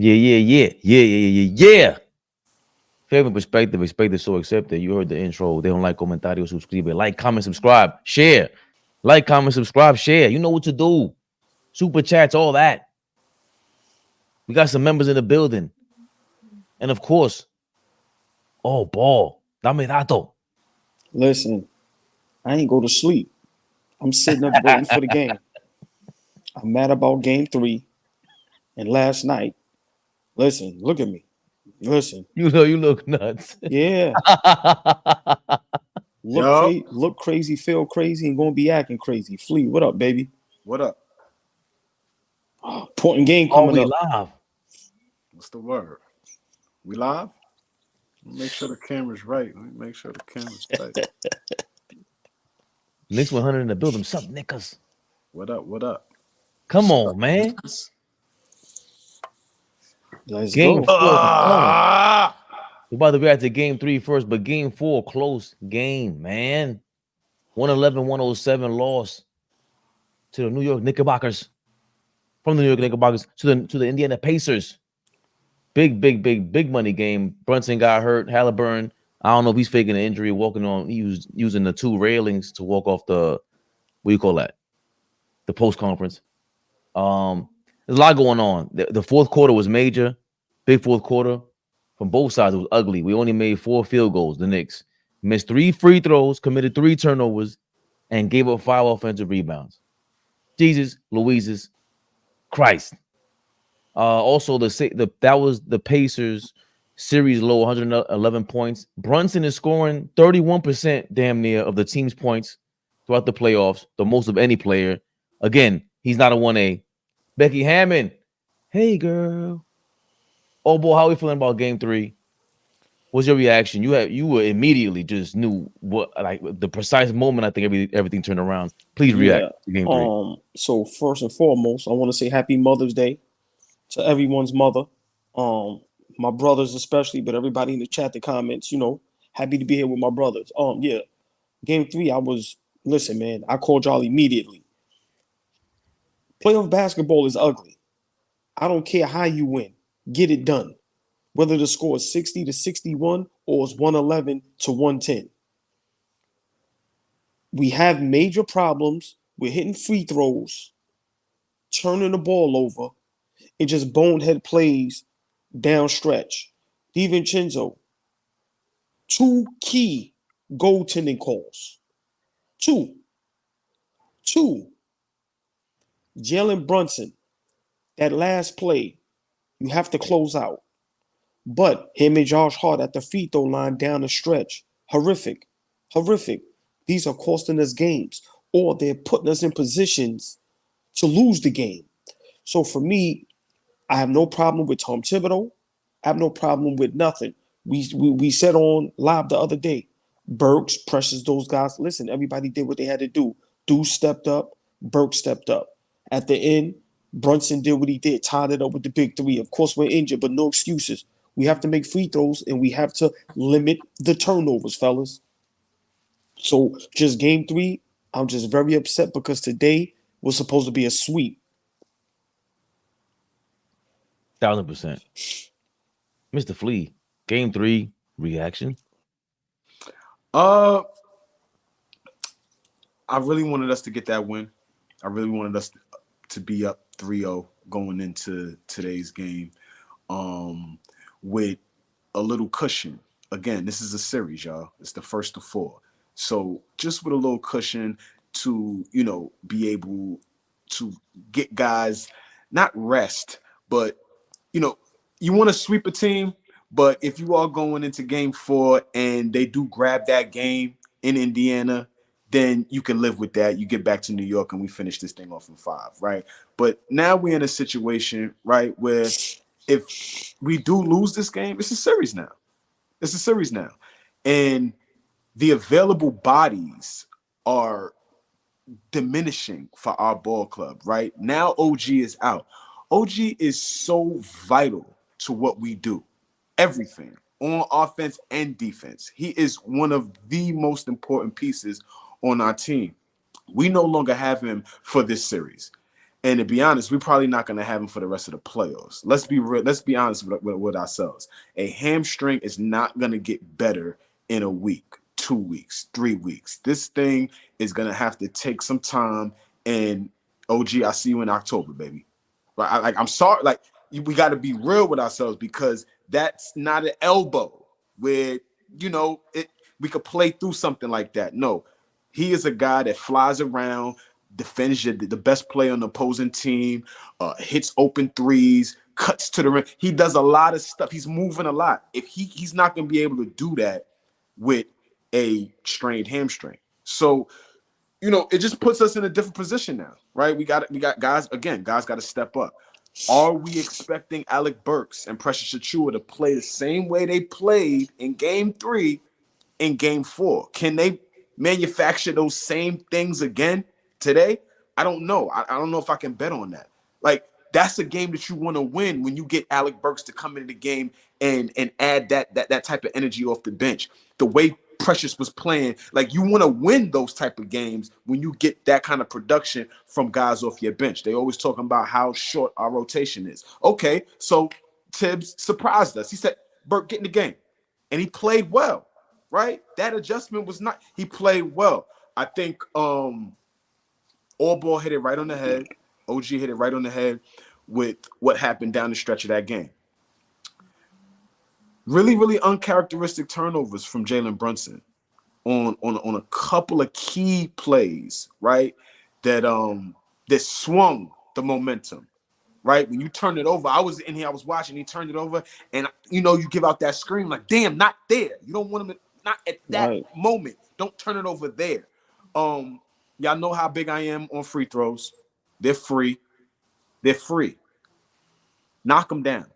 Yeah. Fabian perspective, expected, so accepted. You heard the intro. They don't like comentarios, subscribe. Like, comment, subscribe, share. Like, comment, subscribe, share. You know what to do. Super chats, all that. We got some members in the building. And of course, ball. Dame dato. Listen, I ain't go to sleep. I'm sitting up waiting for the game. I'm mad about game 3. And last night, listen, look at me. Listen. You know you look nuts. Yeah. Look crazy, feel crazy, and gonna be acting crazy. Flea, what up, baby? What up? Important game coming we up. Live. What's the word? We live? Make sure the camera's right. Let me make sure the camera's right. Knicks 100 in the building. What's up, Knickers? What up? Come on, man. Let's Game go. 4. We're about to react to game 3 first, but game 4, close game, man. 111-107 loss to the New York Knickerbockers. From the New York Knickerbockers to the Indiana Pacers. Big money game. Brunson got hurt. Halliburton, I don't know if he's faking an injury, walking on. He was using the 2 railings to walk off the, what do you call that? The post conference. There's a lot going on. The fourth quarter was major. Big fourth quarter from both sides. It was ugly. We only made 4 field goals. The Knicks missed 3 free throws, committed 3 turnovers, and gave up 5 offensive rebounds. Jesus, Louises, Christ. Also, that was the Pacers series low, 111 points. Brunson is scoring 31% damn near of the team's points throughout the playoffs, the most of any player. Again, he's not a 1A. Becky Hammond, hey girl. Oh boy, how are we feeling about game 3? What's your reaction? You were immediately just knew what, like, the precise moment. I think everything turned around. Please react to game 3. So first and foremost, I want to say Happy Mother's Day to everyone's mother. My brothers especially, but everybody in the chat, the comments. Happy to be here with my brothers. Yeah, game 3. Listen, man. I called y'all immediately. Playoff basketball is ugly. I don't care how you win. Get it done. Whether the score is 60-61 or it's 111-110. We have major problems with hitting free throws, turning the ball over, and just bonehead plays down stretch. DiVincenzo, 2 key goaltending calls. 2. Jalen Brunson, that last play, you have to close out. But him and Josh Hart at the free throw line down the stretch, horrific. These are costing us games, or they're putting us in positions to lose the game. So for me, I have no problem with Tom Thibodeau. I have no problem with nothing. We said on live the other day, Burks pressures those guys. Listen, everybody did what they had to do. Deuce stepped up. Burks stepped up. At the end, Brunson did what he did, tied it up with the big 3. Of course, we're injured, but no excuses. We have to make free throws, and we have to limit the turnovers, fellas. So just game 3, I'm just very upset because today was supposed to be a sweep. 1000%. Mr. Flea, game 3 reaction. I really wanted us to get that win. I really wanted us to be up 3-0 going into today's game, with a little cushion. Again, this is a series, y'all. It's the first of 4. So just with a little cushion to, be able to get guys, not rest, but, you want to sweep a team, but if you are going into game 4 and they do grab that game in Indiana, then you can live with that. You get back to New York and we finish this thing off in 5, right? But now we're in a situation, right, where if we do lose this game, it's a series now. And the available bodies are diminishing for our ball club, right? Now OG is out. OG is so vital to what we do. Everything on offense and defense. He is one of the most important pieces on our team. We no longer have him for this series. And to be honest, we're probably not going to have him for the rest of the playoffs. Let's be real. Let's be honest with ourselves. A hamstring is not going to get better in a week, 2 weeks, 3 weeks. This thing is going to have to take some time. And OG, I see you in October, baby. Right? I'm sorry. Like, we got to be real with ourselves, because that's not an elbow where, we could play through something like that. No, he is a guy that flies around, defends the best player on the opposing team, hits open threes, cuts to the rim. He does a lot of stuff. He's moving a lot. If he's not going to be able to do that with a strained hamstring. So, it just puts us in a different position now, right? We got guys, again, guys got to step up. Are we expecting Alec Burks and Precious Achiuwa to play the same way they played in Game 3 in Game 4? Can they manufacture those same things again today? I don't know. I don't know if I can bet on that. Like, that's a game that you want to win when you get Alec Burks to come into the game and add that type of energy off the bench. The way Precious was playing, like, you want to win those type of games when you get that kind of production from guys off your bench. They always talking about how short our rotation is. Okay, so Tibbs surprised us. He said, Burke, get in the game. And he played well, right? That adjustment was not, he played well. I think AllBall hit it right on the head. OG hit it right on the head with what happened down the stretch of that game. Really, really uncharacteristic turnovers from Jalen Brunson on a couple of key plays, right? That swung the momentum, right? When you turn it over, I was in here, I was watching, he turned it over, and you give out that scream like, damn, not there. You don't want him to, not at that moment. Don't turn it over there. Y'all know how big I am on free throws. They're free. They're free. Knock them down.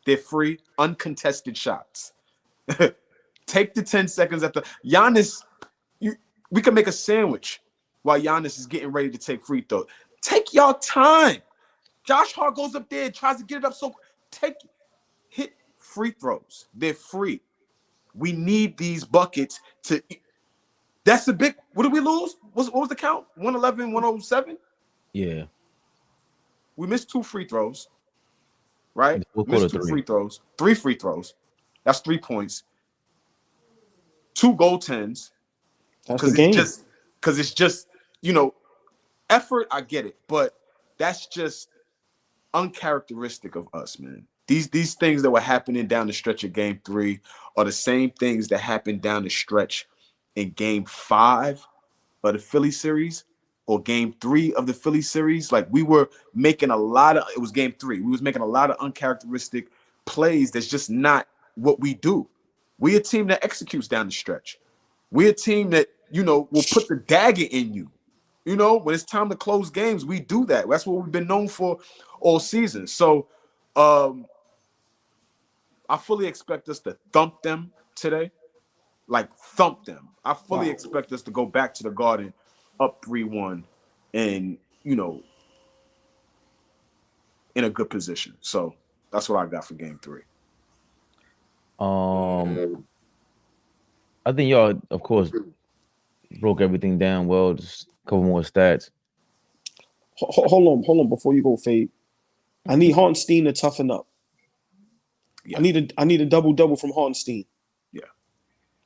They're free, uncontested shots. Take the 10 seconds after Giannis. We can make a sandwich while Giannis is getting ready to take free throws. Take y'all time. Josh Hart goes up there and tries to get it up. So hit free throws. They're free. We need these buckets to. That's the big. What did we lose? What was the count? 111, 107? Yeah. We missed 2 free throws. Right? We'll missed 2 free throws. 3 free throws. That's 3 points. 2 goaltends. That's the game. Because it's just, effort, I get it. But that's just uncharacteristic of us, man. These things that were happening down the stretch of Game 3 are the same things that happened down the stretch in Game 5 of the Philly series or Game 3 of the Philly series. Like, we were making it was Game 3. We was making a lot of uncharacteristic plays. That's just not what we do. We a team that executes down the stretch. We a team that, will put the dagger in you. When it's time to close games, we do that. That's what we've been known for all season. So I fully expect us to thump them today. Like, thump them. I fully expect us to go back to the Garden up 3-1 and, in a good position. So that's what I got for Game 3. I think y'all, of course, broke everything down well. Just a couple more stats. Hold on. Before you go, Fade, I need Hartenstein to toughen up. Yeah. I need a double from Hartenstein. Yeah.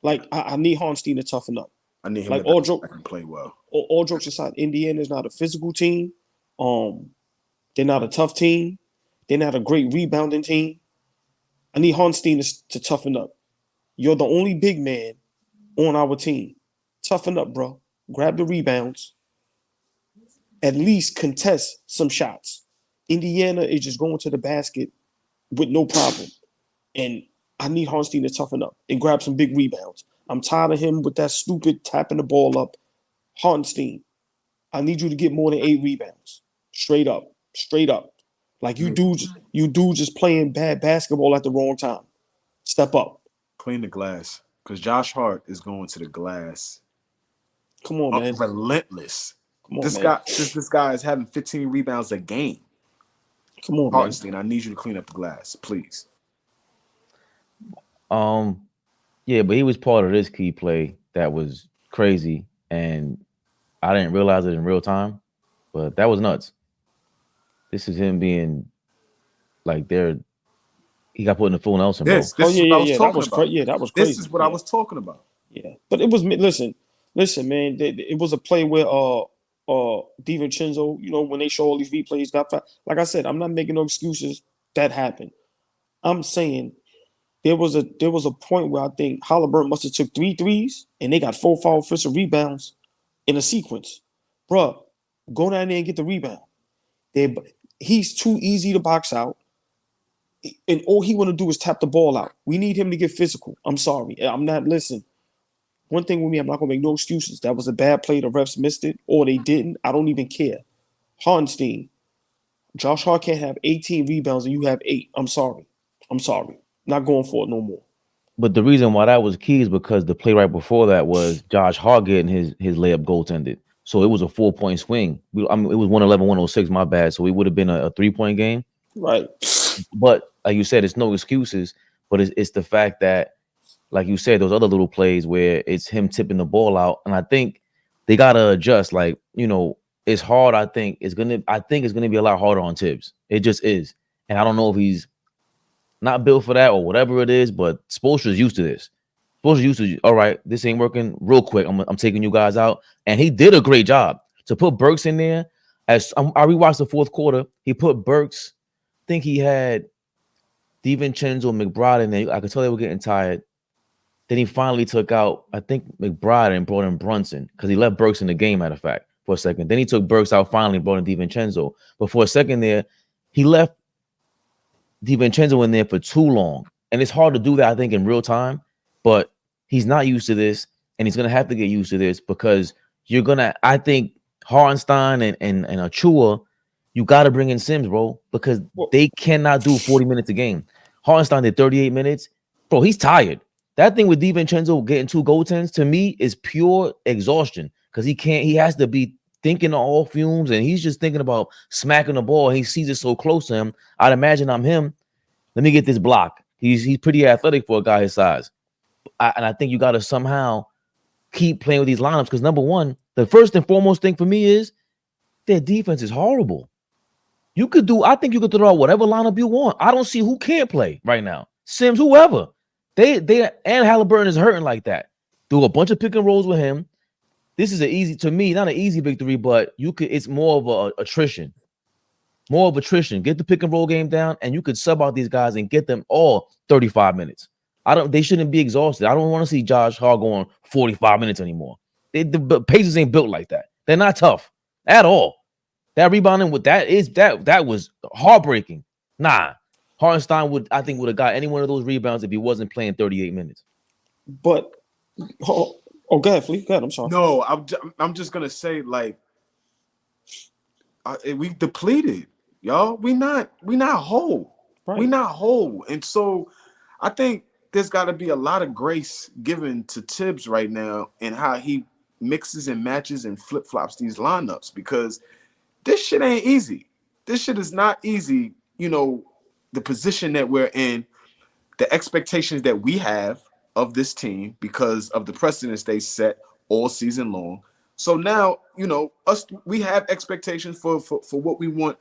Like, I need Hartenstein to toughen up. I need him like to play well. All jokes aside, Indiana is not a physical team. They're not a tough team. They're not a great rebounding team. I need Hartenstein to toughen up. You're the only big man on our team. Toughen up, bro. Grab the rebounds. At least contest some shots. Indiana is just going to the basket with no problem. And I need Hartenstein to toughen up and grab some big rebounds. I'm tired of him with that stupid tapping the ball up. Hartenstein, I need you to get more than 8 rebounds. Straight up. Like, you do just playing bad basketball at the wrong time. Step up. Clean the glass. Because Josh Hart is going to the glass. Come on, man. Relentless. Come on, this guy is having 15 rebounds a game. Come on, Hartenstein, man. I need you to clean up the glass, please. Yeah, but he was part of this key play that was crazy, and I didn't realize it in real time, but that was nuts. This is him being like he got put in the full Nelson, bro. This is what I was talking about. Yeah, that was This crazy. is what I was talking about. Yeah, but it was listen, man. It was a play where DiVincenzo, when they show all these replays, got fouled. Like I said, I'm not making no excuses. That happened. I'm saying there was a point where I think Halliburton must have took 3 threes and they got 4 foul offensive rebounds in a sequence. Bruh, go down there and get the rebound. He's too easy to box out. And all he want to do is tap the ball out. We need him to get physical. I'm sorry. I'm not listen. One thing with me, I'm not gonna make no excuses. That was a bad play. The refs missed it, or they didn't. I don't even care. Hartenstein, Josh Hart can't have 18 rebounds and you have 8. I'm sorry. Not going for it no more. But the reason why that was key is because the play right before that was Josh Hart getting his layup goaltended. So it was a 4-point swing. It was 111-106, my bad. So it would have been a 3-point game. Right. But like you said, it's no excuses. But it's the fact that, like you said, those other little plays where it's him tipping the ball out. And I think they gotta adjust. Like, it's hard. I think it's gonna be a lot harder on Tibbs. It just is. And I don't know if he's not built for that or whatever it is, but Spoelstra's used to this. Spoelstra's used to, all right, this ain't working real quick. I'm taking you guys out. And he did a great job. To put Burks in there, I rewatched the fourth quarter. He put Burks, I think he had DiVincenzo, McBride in there. I could tell they were getting tired. Then he finally took out, I think, McBride and brought in Brunson because he left Burks in the game, matter of fact, for a second. Then he took Burks out finally and brought in DiVincenzo. But for a second there, he left DiVincenzo in there for too long. And it's hard to do that, I think, in real time. But he's not used to this, and he's going to have to get used to this because you're going to, I think, Hartenstein and Achua, you got to bring in Sims, bro, because they cannot do 40 minutes a game. Hartenstein did 38 minutes. Bro, he's tired. That thing with DiVincenzo getting 2 goaltends, to me, is pure exhaustion because he has to be thinking of all fumes, and he's just thinking about smacking the ball. He sees it so close to him. I'd imagine I'm him. Let me get this block. He's pretty athletic for a guy his size. And I think you got to somehow keep playing with these lineups because, number one, the first and foremost thing for me is their defense is horrible. I think you could throw out whatever lineup you want. I don't see who can't play right now. Sims, whoever. And Halliburton is hurting like that. Do a bunch of pick and rolls with him. This is to me, not an easy victory, but it's more of a attrition. More of attrition. Get the pick and roll game down, and you could sub out these guys and get them all 35 minutes. They shouldn't be exhausted. I don't want to see Josh Hart going 45 minutes anymore. The Pacers ain't built like that. They're not tough at all. That rebounding with that was heartbreaking. Nah. Hartenstein would have got any one of those rebounds if he wasn't playing 38 minutes. But go ahead, Fleet. Go ahead. I'm sorry. No, I'm just gonna say, like, we depleted, y'all. We not whole. Right. We not whole, and so I think there's got to be a lot of grace given to Tibbs right now and how he mixes and matches and flip flops these lineups because this shit ain't easy. This shit is not easy. The position that we're in, the expectations that we have of this team because of the precedents they set all season long. So now, we have expectations for what we want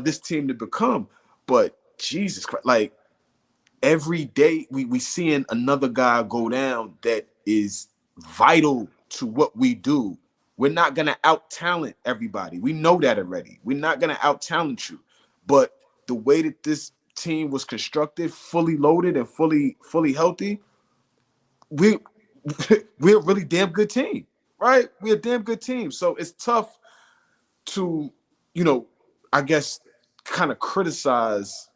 this team to become. But Jesus Christ, like every day we seeing another guy go down that is vital to what we do. We're not going to out-talent everybody. We know that already. We're not going to out-talent you. But the way that this team was constructed, fully loaded and fully healthy, we're a really damn good team, right? We're a damn good team. So it's tough to, I guess, kind of criticize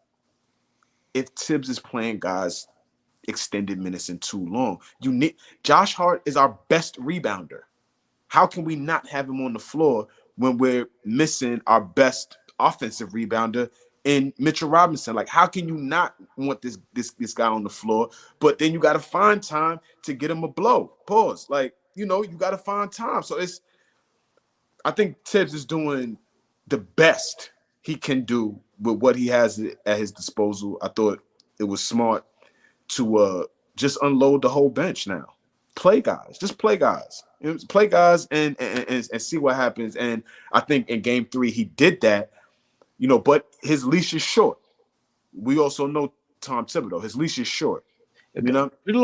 if Tibbs is playing guys extended minutes and too long. Josh Hart is our best rebounder. How can we not have him on the floor when we're missing our best offensive rebounder in Mitchell Robinson? Like, how can you not want this guy on the floor? But then you got to find time to get him a blow. Pause. Like, you got to find time. So I think Tibbs is doing the best he can do with what he has at his disposal. I thought it was smart to just unload the whole bench now. Play guys. Just play guys. Play guys and see what happens. And I think in game 3 he did that. You know, but his leash is short. We also know Tom Thibodeau. His leash is short. You know, pretty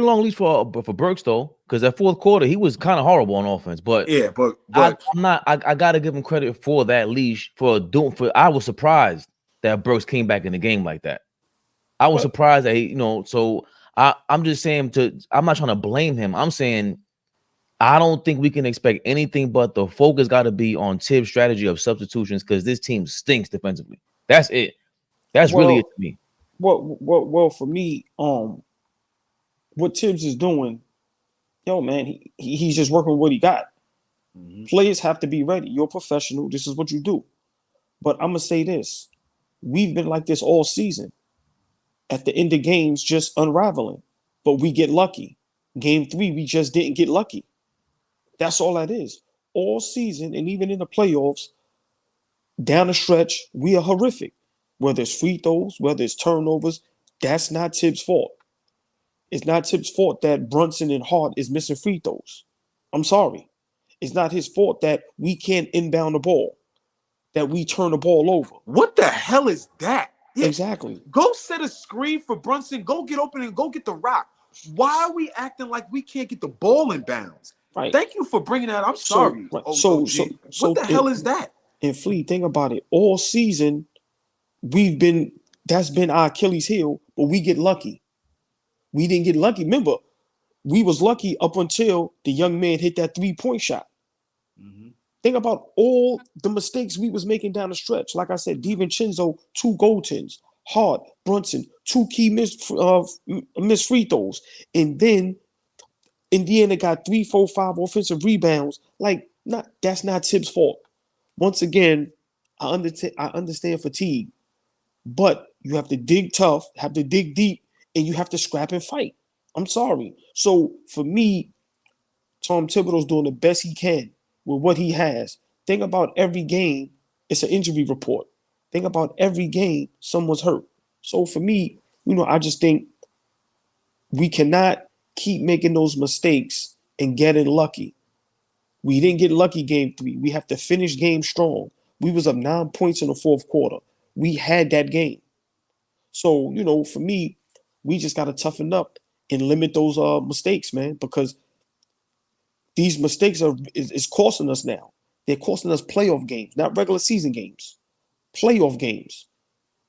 long leash for Burks though, because that fourth quarter he was kind of horrible on offense. But yeah, but I'm not. I gotta give him credit for that leash for doing. I was surprised that Burks came back in the game like that. I was surprised that So I'm just saying I'm not trying to blame him. I'm saying I don't think we can expect anything but the focus got to be on Tibbs' strategy of substitutions because this team stinks defensively. That's it. That's really it to me. Well, for me, what Tibbs is doing, man, he's just working with what he got. Mm-hmm. Players have to be ready. You're a professional. This is what you do. But I'm gonna say this: we've been like this all season. At the end of games, just unraveling, but we get lucky. Game 3, we just didn't get lucky. That's all that is. All season, and even in the playoffs, down the stretch, we are horrific. Whether it's free throws, whether it's turnovers, that's not Tibbs' fault. It's not Tibbs' fault that Brunson and Hart is missing free throws. I'm sorry. It's not his fault that we can't inbound the ball, that we turn the ball over. What the hell is that? Yeah. Exactly. Go set a screen for Brunson. Go get open and go get the rock. Why are we acting like we can't get the ball in bounds? Right. Thank you for bringing that. I'm sorry. So what the hell is that? And Flea, think about it. All season, that's been our Achilles heel, but we get lucky. We didn't get lucky. Remember, we was lucky up until the young man hit that 3-point shot. Mm-hmm. Think about all the mistakes we was making down the stretch. Like I said, DiVincenzo, 2 goaltends. Hart, Brunson, 2 key missed free throws. And then Indiana got 3, 4, 5 offensive rebounds. That's not Tibbs' fault. Once again, I understand fatigue. But you have to dig tough, have to dig deep, and you have to scrap and fight. I'm sorry. So for me, Tom Thibodeau's doing the best he can with what he has. Think about every game, it's an injury report. Think about every game, someone's hurt. So for me, I just think we cannot keep making those mistakes and getting lucky. We didn't get lucky game 3. We have to finish game strong. We was up 9 points in the fourth quarter. We had that game. So, for me, we just got to toughen up and limit those mistakes, man, because these mistakes is costing us now. They're costing us playoff games, not regular season games, playoff games.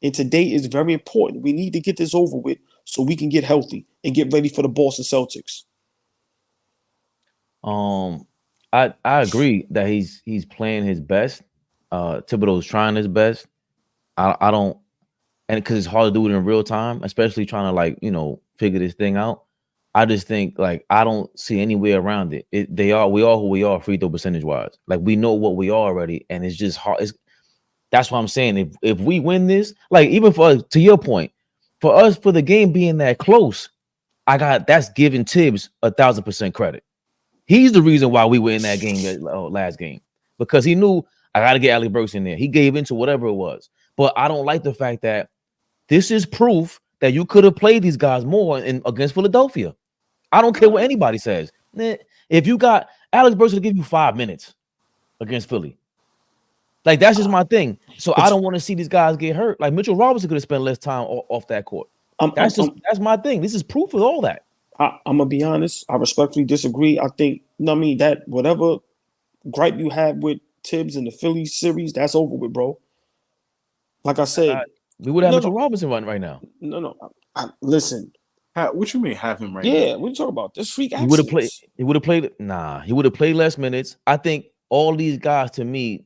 And today is very important. We need to get this over with so we can get healthy and get ready for the Boston Celtics. I agree that he's playing his best. Thibodeau's trying his best. I don't, and because it's hard to do it in real time, especially trying to figure this thing out. I just think I don't see any way around it. We are who we are free throw percentage wise. We know what we are already, and it's just hard. That's what I'm saying. If we win this, even for us, to your point, for us for the game being that close, that's giving Tibbs 1,000% credit. He's the reason why we were in that game last game, because he knew I got to get Alec Burks in there. He gave into whatever it was, but I don't like the fact that this is proof that you could have played these guys more against Philadelphia. I don't care what anybody says. If you got Alex Burks to give you 5 minutes against Philly, that's just my thing. So I don't want to see these guys get hurt. Mitchell Robinson could have spent less time off that court. That's my thing. This is proof of all that. I'm gonna be honest. I respectfully disagree. I think, that whatever gripe you had with Tibbs in the Philly series, that's over with, bro. Like I said, we would have Mitchell Robinson running right now. No. Listen. What you mean have him right now? Yeah, what are you talking about? This freak accidents. He would have played. Nah, he would have played less minutes. I think all these guys, to me,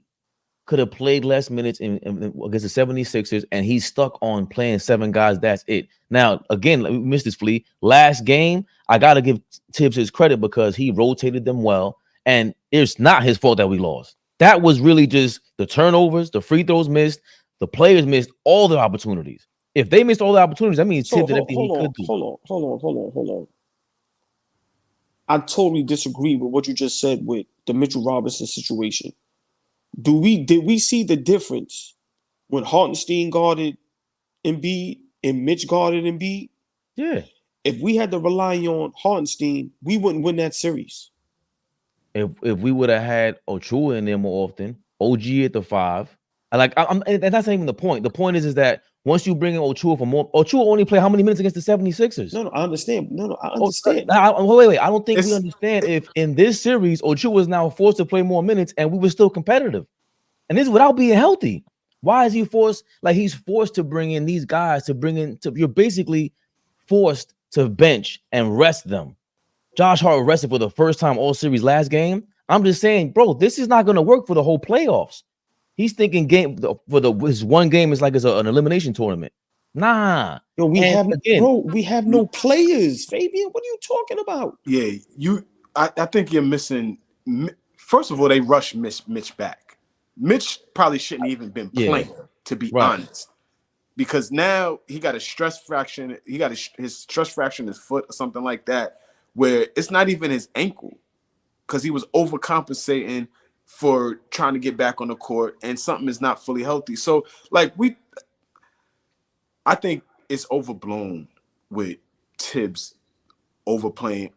could have played less minutes against the 76ers, and he's stuck on playing 7 guys. That's it. Now, again, we missed this, Flea. Last game, I got to give Tibbs his credit because he rotated them well, and it's not his fault that we lost. That was really just the turnovers, the free throws missed, the players missed all their opportunities. If they missed all the opportunities, that means Tibbs did everything he could do. Hold on. I totally disagree with what you just said with the Mitchell Robinson situation. Did we see the difference when Hartenstein guarded Embiid and Mitch guarded Embiid? Yeah. If we had to rely on Hartenstein, we wouldn't win that series. If we would have had Ochua in there more often, OG at the 5, And that's not even the point. The point is that once you bring in Ochua for more, Ochua only play how many minutes against the 76ers? No, I understand. No, I Oh, understand. wait. I don't think we It's- understand if in this series Ochua was now forced to play more minutes and we were still competitive. And this is without being healthy. Why is he forced? Like he's forced to bring in these guys to bring in to you're basically forced to bench and rest them. Josh Hart rested for the first time all series last game. I'm just saying, bro, this is not going to work for the whole playoffs. He's thinking his one game is like an elimination tournament. Nah. Yo, we have no players. Fabian, what are you talking about? Yeah, I think you're missing. First of all, they rushed Mitch back. Mitch probably shouldn't even been playing, to be honest, because now he got a stress fraction. He got his stress fraction in his foot or something like that, where it's not even his ankle, because he was overcompensating for trying to get back on the court, and something is not fully healthy. So, I think it's overblown with Tibbs overplaying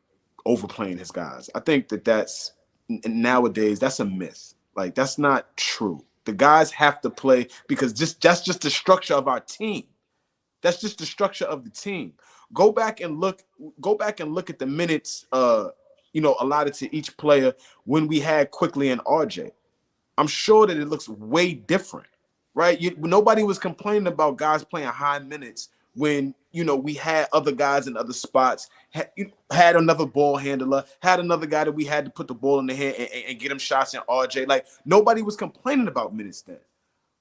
his guys. I think that's nowadays that's a myth. Like that's not true. The guys have to play because that's just the structure of our team. That's just the structure of the team. Go back and look at the minutes allotted to each player when we had Quickly and RJ. I'm sure that it looks way different, right? Nobody was complaining about guys playing high minutes when we had other guys in other spots, had another ball handler, had another guy that we had to put the ball in the hand and get him shots in RJ. Like nobody was complaining about minutes then.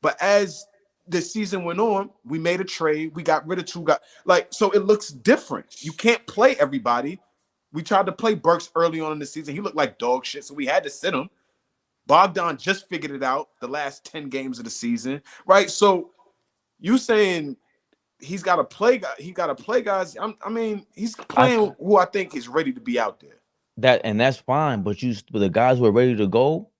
But as the season went on, we made a trade. We got rid of two guys. So it looks different. You can't play everybody. We tried to play Burks early on in the season. He looked like dog shit, so we had to sit him. Bogdan just figured it out the last 10 games of the season, right? So you saying he's got to play guys. He's playing who I think is ready to be out there. That's fine, but the guys who are ready to go,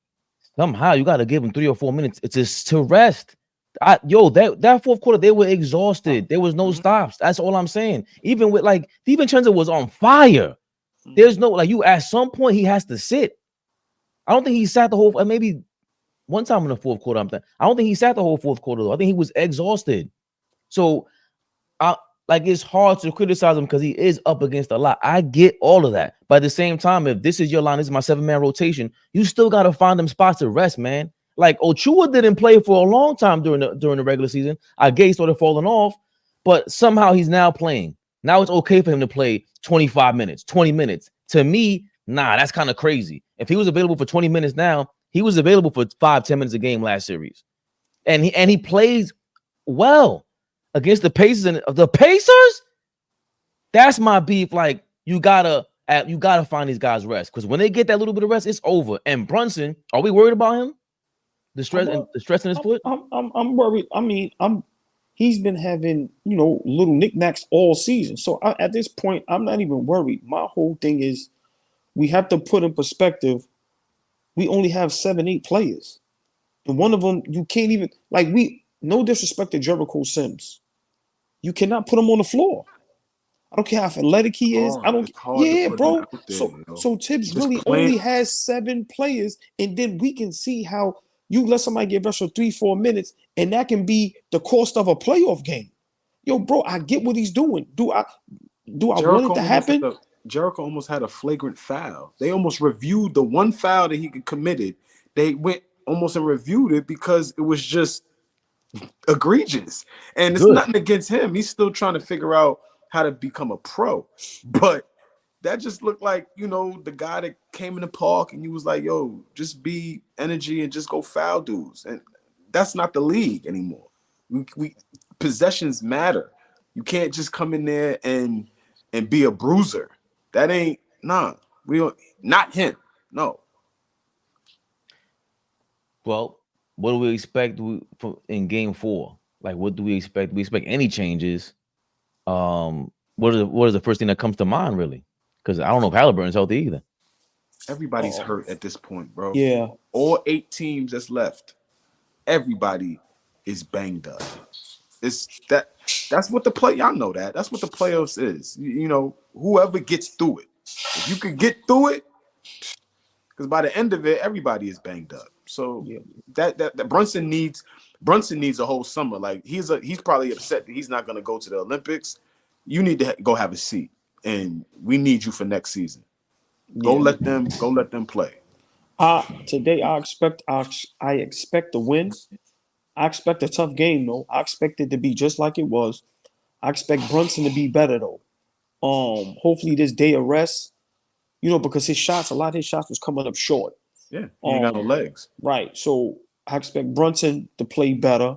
somehow you got to give them 3 or 4 minutes. It's just to rest. That fourth quarter, they were exhausted. There was no stops. That's all I'm saying. Even with DiVincenzo was on fire. There's no you at some point he has to sit. I don't think he sat the whole. Maybe one time in the fourth quarter. I don't think he sat the whole fourth quarter though. I think he was exhausted. So, it's hard to criticize him because he is up against a lot. I get all of that, but at the same time, if this is your line, this is my 7-man rotation. You still got to find them spots to rest, man. Like Ochua didn't play for a long time during the regular season. I guess he started falling off, but somehow he's now playing. Now it's okay for him to play 25 minutes, 20 minutes. To me, nah, that's kind of crazy. If he was available for 20 minutes now, he was available for 5-10 minutes a game last series. And he plays well against the Pacers. And the Pacers, that's my beef. Like, you gotta find these guys rest. Because when they get that little bit of rest, it's over. And Brunson, are we worried about him? The stress in his foot? I'm worried. He's been having, little knickknacks all season. So at this point, I'm not even worried. My whole thing is we have to put in perspective, we only have 7-8 players. And one of them, you can't even, no disrespect to Jericho Sims. You cannot put him on the floor. I don't care how athletic he is. Bro. So Tibbs really only has 7 players, and then we can see how you let somebody get rest for 3-4 minutes, and that can be the cost of a playoff game. Yo, bro, I get what he's doing. Do I want it to happen? Jericho almost had a flagrant foul. They almost reviewed the one foul that he committed. They went almost and reviewed it because it was just egregious. And it's nothing against him. He's still trying to figure out how to become a pro. But that just looked like, the guy that came in the park and you was like, yo, just be energy and just go foul dudes. And that's not the league anymore. We possessions matter. You can't just come in there and be a bruiser. That ain't not him. No. Well, what do we expect in game 4? Like, what do we expect? Do we expect any changes? What is the first thing that comes to mind, really? Because I don't know if Halliburton's healthy either. Everybody's hurt at this point, bro. Yeah. All 8 teams that's left, everybody is banged up. That's what y'all know that. That's what the playoffs is. Whoever gets through it. If you could get through it, because by the end of it, everybody is banged up. So Yeah. that Brunson needs a whole summer. Like he's probably upset that he's not going to go to the Olympics. You need to go have a seat, and we need you for next season. Go let them play. Today I expect to win. I expect a tough game though. I expect it to be just like it was. I expect Brunson to be better though. Hopefully this day of rest, because a lot of his shots was coming up short. Yeah, he ain't got no legs. Right. So I expect Brunson to play better,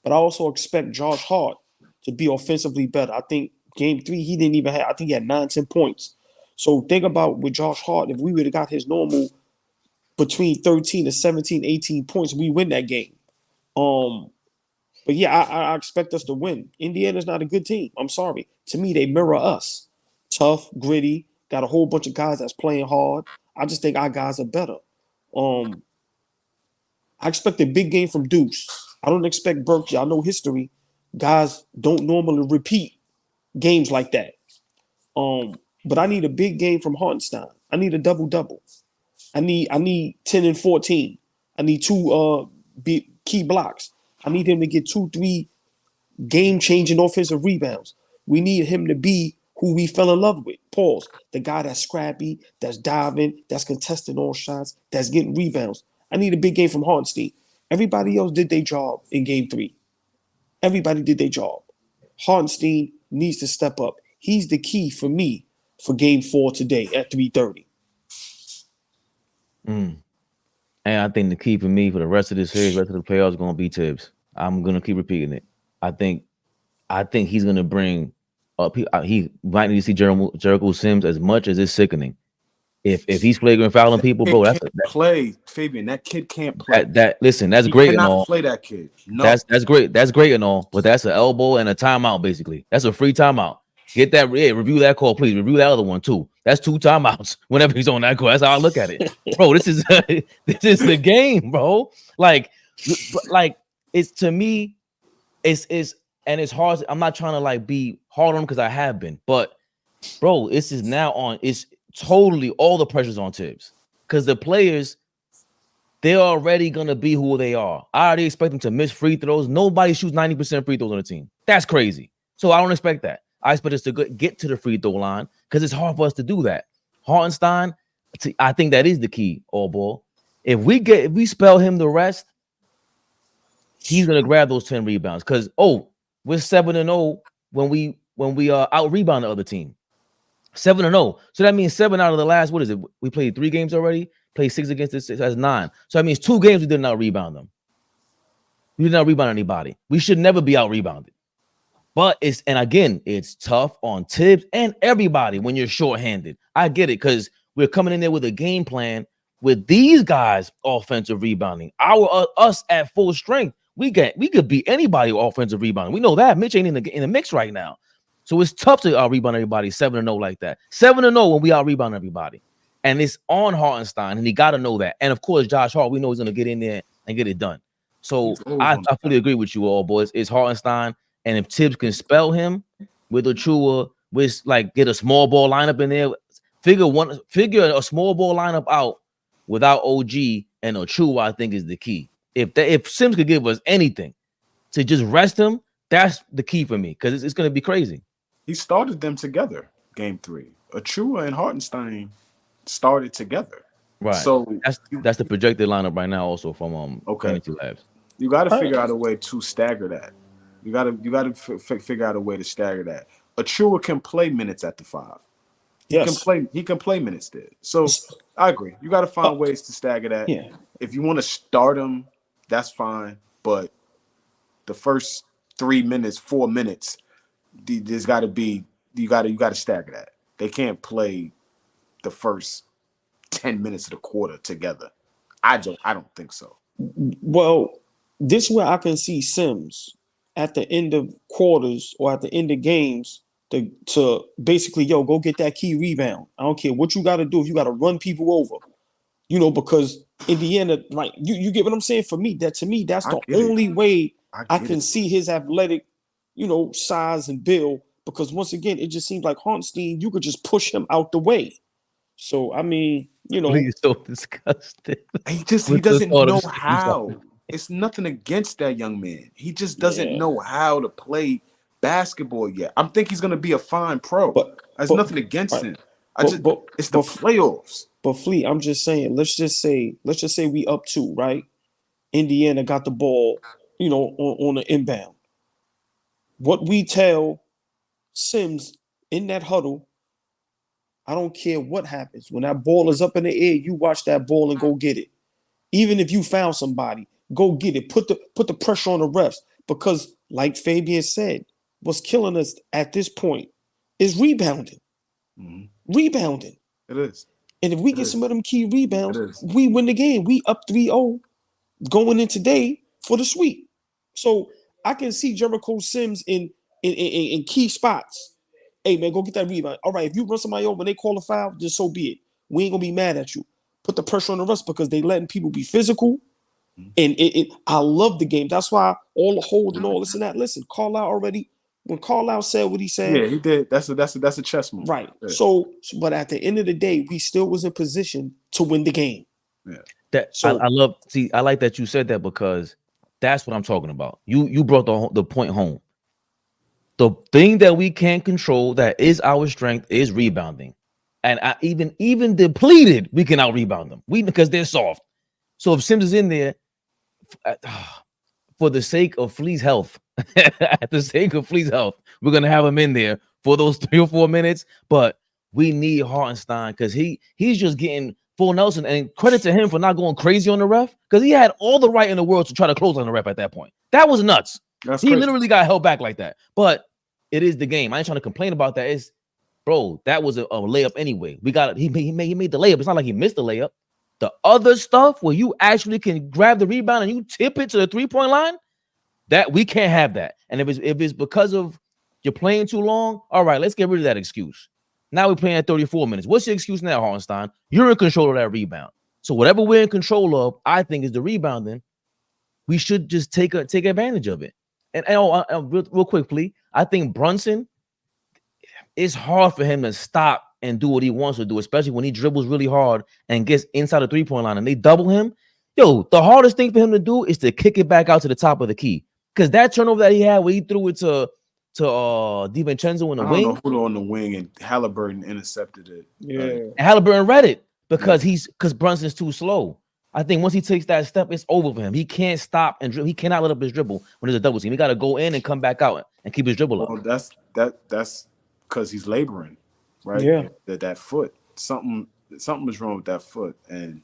but I also expect Josh Hart to be offensively better. I think game 3, he didn't even have, I think he had 9, 10 points. So think about with Josh Hart, if we would have got his normal between 13 to 17, 18 points, we win that game. But yeah, I expect us to win. Indiana's not a good team. I'm sorry. To me, they mirror us. Tough, gritty, got a whole bunch of guys that's playing hard. I just think our guys are better. I expect a big game from Deuce. I don't expect Burke. Y'all know history. Guys don't normally repeat games like that. But I need a big game from Hartenstein. I need a double-double. I need 10 and 14. I need 2 key blocks. I need him to get 2, 3 game-changing offensive rebounds. We need him to be who we fell in love with. Pause. The guy that's scrappy, that's diving, that's contesting all shots, that's getting rebounds. I need a big game from Hartenstein. Everybody else did their job in game 3. Everybody did their job. Hartenstein needs to step up. He's the key for me for game 4 today at 3:30. And I think the key for me for the rest of this series, rest of the playoffs, is going to be Tibbs. I'm going to keep repeating it. I think he's going to bring up. He might need to see Jericho Sims as much as it's sickening. If he's flagrant fouling people, bro, that's play Fabian. That kid can't play. Listen, that's great and all. Play that kid. No, that's great. That's great and all, but that's an elbow and a timeout. Basically, that's a free timeout. Get that. Yeah, review that call, please. Review that other one too. That's 2 timeouts whenever he's on that call. That's how I look at it, bro. This is the game, bro. Like it's to me, it's hard. I'm not trying to like be hard on him because I have been, but bro, this is now on. It's totally all the pressure's on Tibbs because the players, they're already gonna be who they are. I already expect them to miss free throws. Nobody shoots 90% free throws on the team. That's crazy. So I don't expect that. I expect us to get to the free throw line because it's hard for us to do that. Hartenstein, I think that is the key. AllBall. If we spell him the rest, he's gonna grab those 10 rebounds. Because we're 7-0 when we out rebound the other team. 7-0. So that means 7 out of the last, what is it? We played 3 games already. Played 6 against this. That's 9. So that means 2 games we did not rebound them. We did not rebound anybody. We should never be out rebounded. But it's tough on Tibbs and everybody when you're shorthanded. I get it because we're coming in there with a game plan with these guys offensive rebounding. Us at full strength, we could beat anybody offensive rebounding. We know that Mitch ain't in the mix right now. So it's tough to out rebound everybody 7-0 like that. 7-0 when we out rebound everybody. And it's on Hartenstein, and he got to know that. And of course, Josh Hart, we know he's going to get in there and get it done. So I fully agree with you all, boys. It's Hartenstein. And if Tibbs can spell him with Achua, with like get a small ball lineup in there, figure a small ball lineup out without OG and Achua, I think is the key. If Sims could give us anything to just rest him, that's the key for me because it's going to be crazy. He started them together, game 3. Achua and Hartenstein started together. Right. So that's the projected lineup right now, also from Fantasy Labs. You got to figure out a way to stagger that. You got to figure out a way to stagger that. Achua can play minutes at the 5. Yes. He can play minutes there. So I agree. You got to find ways to stagger that. Yeah. If you want to start him, that's fine. But the first 3 minutes, 4 minutes, there's got to be you got to stagger that. They can't play the first 10 minutes of the quarter together. I don't think so. Well, this is where I can see Sims at the end of quarters or at the end of games to basically, go get that key rebound. I don't care what you got to do. If you got to run people over, because Indiana, like you get what I'm saying? For me, that's the only way I can see his athletic, size and build. Because once again, it just seems like Hartenstein, you could just push him out the way. So, I mean, you know, Please, so disgusting. He With the doesn't thought of know Steve how. Harvey. It's nothing against that young man. He just doesn't yeah. know how to play basketball yet. I think he's gonna be a fine pro. There's But nothing against right. him. But It's the playoffs. But Fleet, I'm just saying, let's just say we up 2, right? Indiana got the ball, you know, on the inbound. What we tell Sims in that huddle, I don't care what happens. When that ball is up in the air, you watch that ball and go get it. Even if you found somebody, go get it. Put the pressure on the refs. Because, like Fabian said, what's killing us at this point is rebounding. Mm-hmm. Rebounding. It is. And if we get some of them key rebounds, is. we win the game. We up 3-0 going in today for the sweep. So I can see Jericho Sims in key spots. Hey, man, go get that rebound. All right, if you run somebody over and they call a foul, just so be it. We ain't going to be mad at you. Put the pressure on the rest because they letting people be physical. And I love the game. That's why all the hold and all this and that. Listen, Carlisle already, when Carlisle said what he said. Yeah, he did. That's a chess move. Right. Yeah. So, but at the end of the day, we still was in position to win the game. Yeah. I like that you said that because that's what I'm talking about. You brought the point home. The thing that we can't control that is our strength is rebounding. And even depleted, we can out rebound them. Because they're soft. So if Sims is in there, for the sake of Flea's health, at the sake of Flea's health, we're gonna have him in there for those 3 or 4 minutes. But we need Hartenstein because he's just getting full Nelson. And credit to him for not going crazy on the ref because he had all the right in the world to try to close on the ref at that point. That was nuts. That's he crazy. Literally got held back like that. But it is the game. I ain't trying to complain about that. It's bro, that was a layup anyway. We got it. He made the layup. It's not like he missed the layup. The other stuff where you actually can grab the rebound and you tip it to the 3-point line, that we can't have that. And if it's because of you're playing too long, all right, let's get rid of that excuse. Now we're playing at 34 minutes. What's your excuse now, Hartenstein? You're in control of that rebound. So whatever we're in control of, I think is the rebounding. We should just take advantage of it. And real quick, please. I think Brunson, it's hard for him to stop and do what he wants to do, especially when he dribbles really hard and gets inside the 3-point line and they double him. Yo, the hardest thing for him to do is to kick it back out to the top of the key. Because that turnover that he had where he threw it to DiVincenzo in the wing. I don't know who on the wing and Halliburton intercepted it. Yeah. And Halliburton read it because Brunson's too slow. I think once he takes that step, it's over for him. He can't stop and he cannot let up his dribble when there's a double team. He got to go in and come back out and keep his dribble up. Well, that's because he's laboring, right? Yeah. That foot. Something is wrong with that foot. And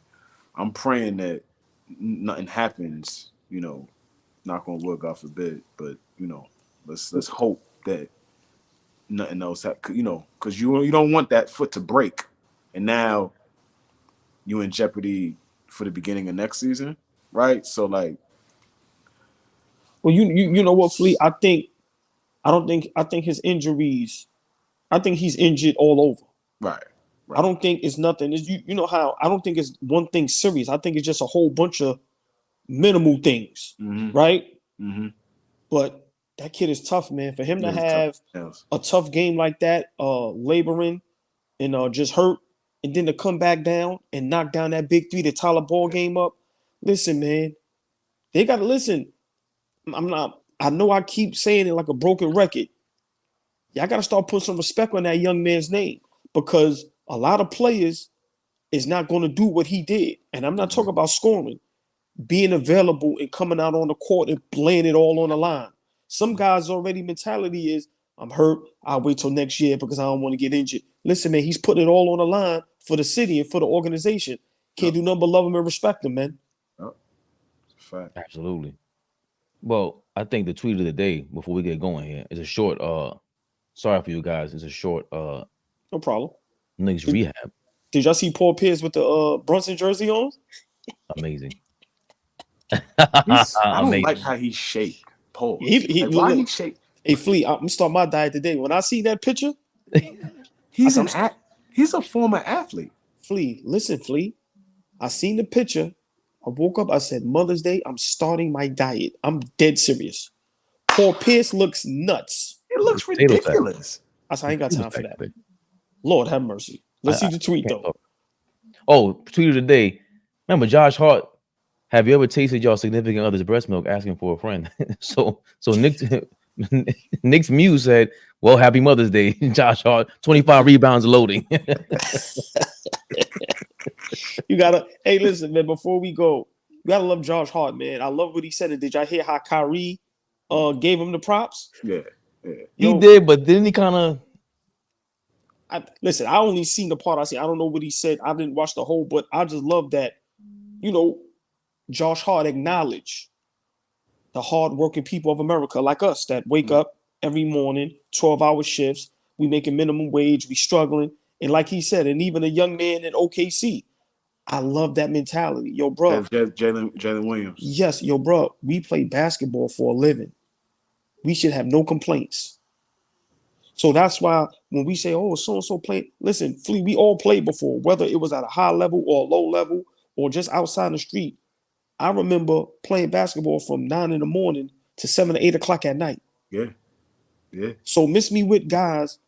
I'm praying that nothing happens, you know, knock on wood, God forbid. But, you know, let's hope that nothing else happens, you know, because you don't want that foot to break. And now you in jeopardy for the beginning of next season, right? So like, well, you know what, Fleet? I think his injuries. I think he's injured all over. Right. I don't think it's nothing. It's, you know how I don't think it's one thing serious. I think it's just a whole bunch of minimal things, right? Mm-hmm. But that kid is tough, man. For him to have a tough game like that, laboring and just hurt, and then to come back down and knock down that big 3 to tie the ball game up. Listen, man, they got to listen. I know I keep saying it like a broken record. Y'all got to start putting some respect on that young man's name because a lot of players is not going to do what he did. And I'm not talking about scoring, being available and coming out on the court and laying it all on the line. Some guys already mentality is, I'm hurt, I'll wait till next year because I don't want to get injured. Listen, man, he's putting it all on the line for the city and for the organization. Can't do nothing but love him and respect him, man. Fact. Absolutely. Well, I think the tweet of the day before we get going here is a short, sorry for you guys, it's a short no problem. Knicks rehab. Did y'all see Paul Pierce with the Brunson jersey on? Amazing. I don't like how he's shaped. Paul. Why he shaped? Hey, Flea, I'm starting my diet today. When I see that picture, he's a former athlete. Flea, listen, Flea. I seen the picture. I woke up. I said, Mother's Day, I'm starting my diet. I'm dead serious. Paul Pierce looks nuts. It looks ridiculous. I said, I ain't got time for that. Lord have mercy. Let's see the tweet, though. Oh, tweeted today. Remember Josh Hart? Have you ever tasted your significant other's breast milk asking for a friend? so Nick's Muse said, "Well, happy Mother's Day, Josh Hart. 25 rebounds loading." You gotta, hey, listen, man, before we go, you gotta love Josh Hart, man. I love what he said. And did y'all hear how Kyrie gave him the props? Yeah. He did, but didn't he kind of? Listen, I only seen the part I see. I don't know what he said. I didn't watch the whole, but I just love that, Josh Hart acknowledged the hardworking people of America like us that wake up every morning, 12-hour shifts. We making minimum wage. We struggling. And like he said, and even a young man in OKC, I love that mentality. Yo, bro. Jalen Williams. Yes, yo, bro. We play basketball for a living. We should have no complaints. So that's why when we say, oh, so-and-so played, listen, Flea, we all played before, whether it was at a high level or a low level or just outside the street. I remember playing basketball from 9 in the morning to 7 or 8 o'clock at night. Yeah. So miss me with guys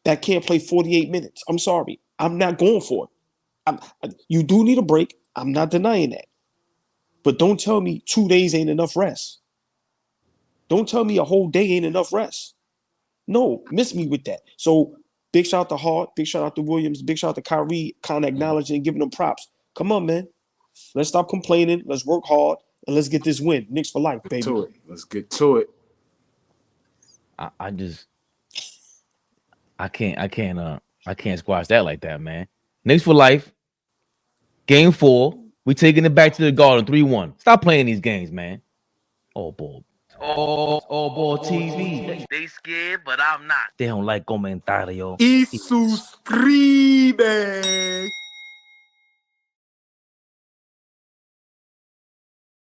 that can't play 48 minutes. I'm sorry. I'm not going for it. You do need a break. I'm not denying that. But don't tell me 2 days ain't enough rest. Don't tell me a whole day ain't enough rest. No, miss me with that. So big shout out to Hart, big shout out to Williams, big shout out to Kyrie, kind of acknowledging and giving them props. Come on, man. Let's stop complaining. Let's work hard and let's get this win. Knicks for life, baby. Let's get to it. I can't squash that like that, man. Knicks for life. Game 4. We taking it back to the Garden 3-1. Stop playing these games, man. AllBall TV. They scared, but I'm not. They don't like comentario. Y suscribe.